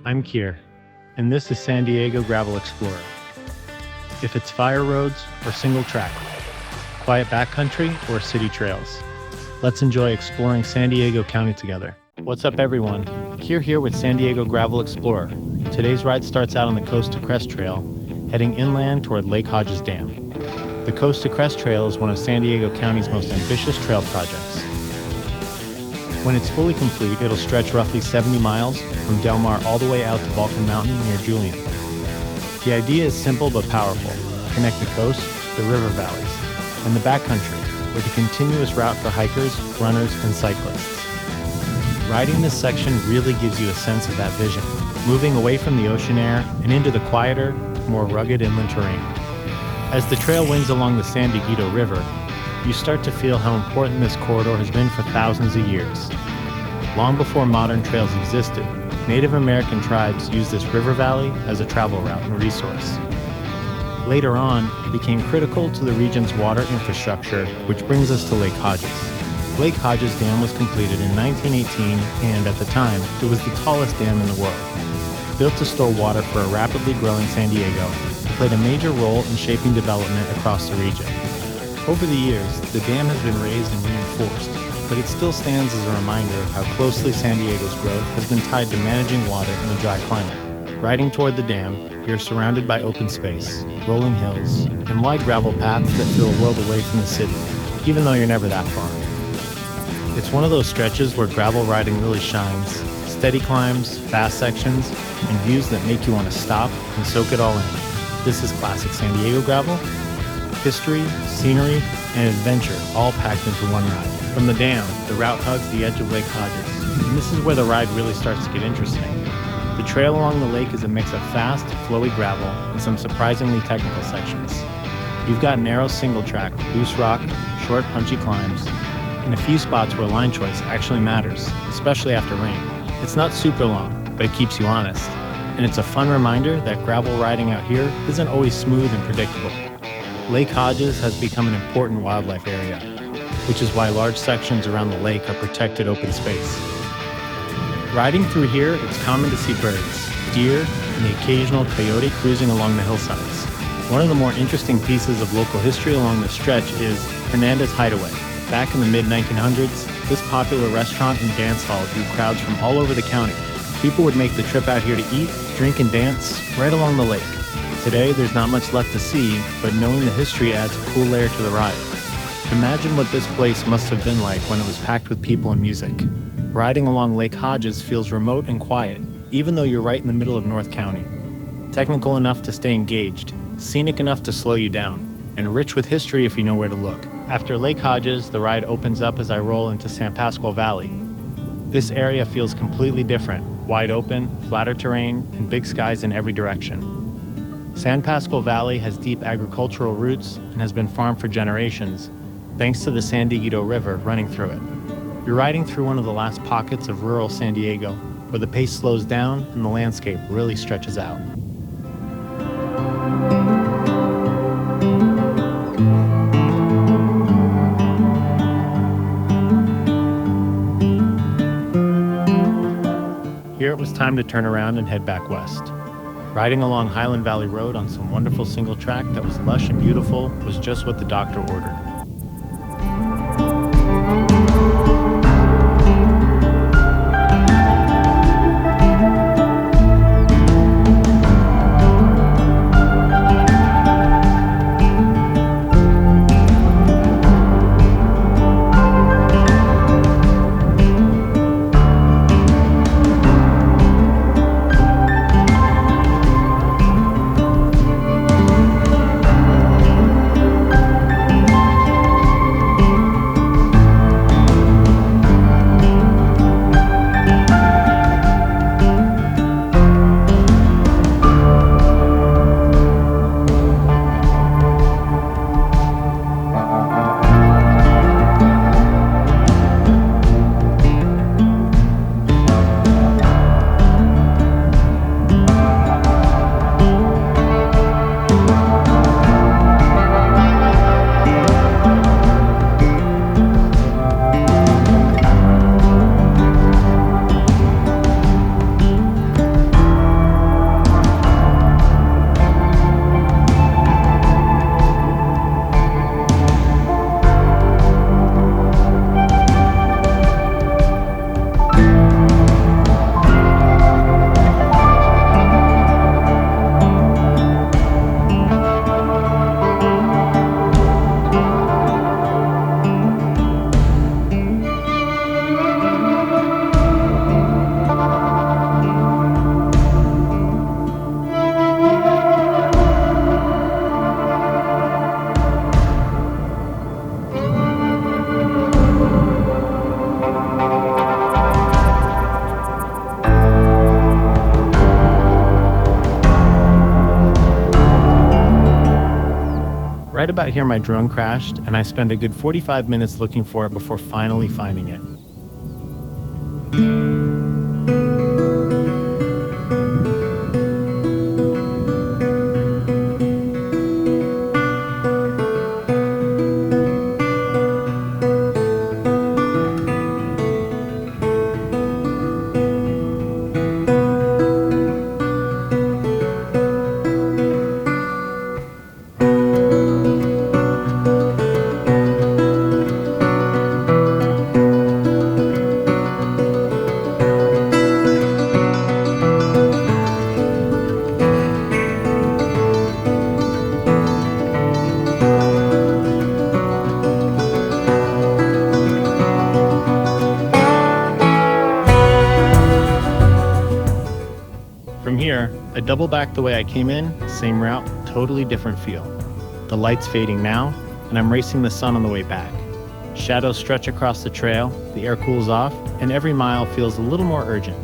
I'm Kier, and this is San Diego Gravel Explorer. If it's fire roads or single track, quiet backcountry or city trails, let's enjoy exploring San Diego County together. What's up, everyone? Kier here with San Diego Gravel Explorer. Today's ride starts out on the Coast to Crest Trail, heading inland toward Lake Hodges Dam. The Coast to Crest Trail is one of San Diego County's most ambitious trail projects. When it's fully complete, it'll stretch roughly 70 miles from Del Mar all the way out to Vulcan Mountain near Julian. The idea is simple but powerful: connect the coast, the river valleys, and the backcountry with a continuous route for hikers, runners, and cyclists. Riding this section really gives you a sense of that vision, moving away from the ocean air and into the quieter, more rugged inland terrain. As the trail winds along the San Dieguito River, you start to feel how important this corridor has been for thousands of years. Long before modern trails existed, Native American tribes used this river valley as a travel route and resource. Later on, it became critical to the region's water infrastructure, which brings us to Lake Hodges. Lake Hodges Dam was completed in 1918, and at the time, it was the tallest dam in the world. Built to store water for a rapidly growing San Diego, it played a major role in shaping development across the region. Over the years, the dam has been raised and reinforced, but it still stands as a reminder of how closely San Diego's growth has been tied to managing water in a dry climate. Riding toward the dam, you're surrounded by open space, rolling hills, and wide gravel paths that feel a world away from the city, even though you're never that far. It's one of those stretches where gravel riding really shines: steady climbs, fast sections, and views that make you want to stop and soak it all in. This is classic San Diego gravel. History, scenery, and adventure all packed into one ride. From the dam, the route hugs the edge of Lake Hodges, and this is where the ride really starts to get interesting. The trail along the lake is a mix of fast, flowy gravel and some surprisingly technical sections. You've got narrow single track, loose rock, short punchy climbs, and a few spots where line choice actually matters, especially after rain. It's not super long, but it keeps you honest, and it's a fun reminder that gravel riding out here isn't always smooth and predictable. Lake Hodges has become an important wildlife area, which is why large sections around the lake are protected open space. Riding through here, it's common to see birds, deer, and the occasional coyote cruising along the hillsides. One of the more interesting pieces of local history along this stretch is Hernandez Hideaway. Back in the mid-1900s, this popular restaurant and dance hall drew crowds from all over the county. People would make the trip out here to eat, drink, and dance right along the lake. Today, there's not much left to see, but knowing the history adds a cool layer to the ride. Imagine what this place must have been like when it was packed with people and music. Riding along Lake Hodges feels remote and quiet, even though you're right in the middle of North County. Technical enough to stay engaged, scenic enough to slow you down, and rich with history if you know where to look. After Lake Hodges, the ride opens up as I roll into San Pasqual Valley. This area feels completely different: wide open, flatter terrain, and big skies in every direction. San Pasqual Valley has deep agricultural roots and has been farmed for generations, thanks to the San Dieguito River running through it. You're riding through one of the last pockets of rural San Diego, where the pace slows down and the landscape really stretches out. Here it was time to turn around and head back west. Riding along Highland Valley Road on some wonderful single track that was lush and beautiful was just what the doctor ordered. Right about here, my drone crashed, and I spent a good 45 minutes looking for it before finally finding it. From here, I double back the way I came in, same route, totally different feel. The light's fading now, and I'm racing the sun on the way back. Shadows stretch across the trail, the air cools off, and every mile feels a little more urgent.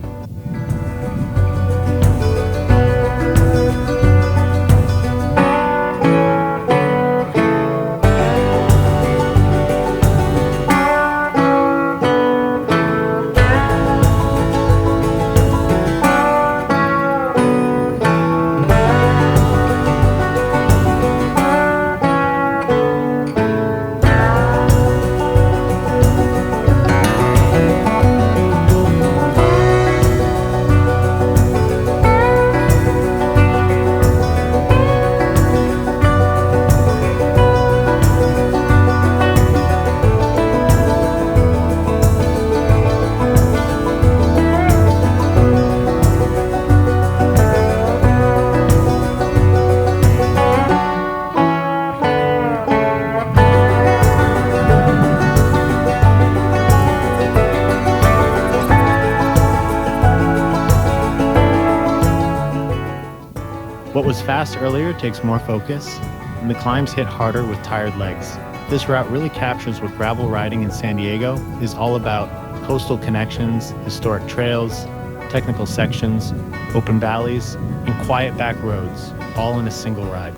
What was fast earlier takes more focus, and the climbs hit harder with tired legs. This route really captures what gravel riding in San Diego is all about: coastal connections, historic trails, technical sections, open valleys, and quiet back roads, all in a single ride.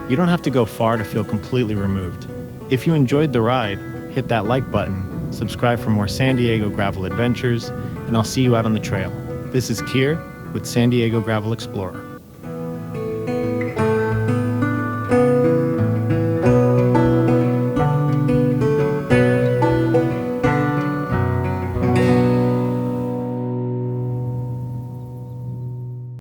You don't have to go far to feel completely removed. If you enjoyed the ride, hit that like button, subscribe for more San Diego gravel adventures, and I'll see you out on the trail. This is Kier with San Diego Gravel Explorer.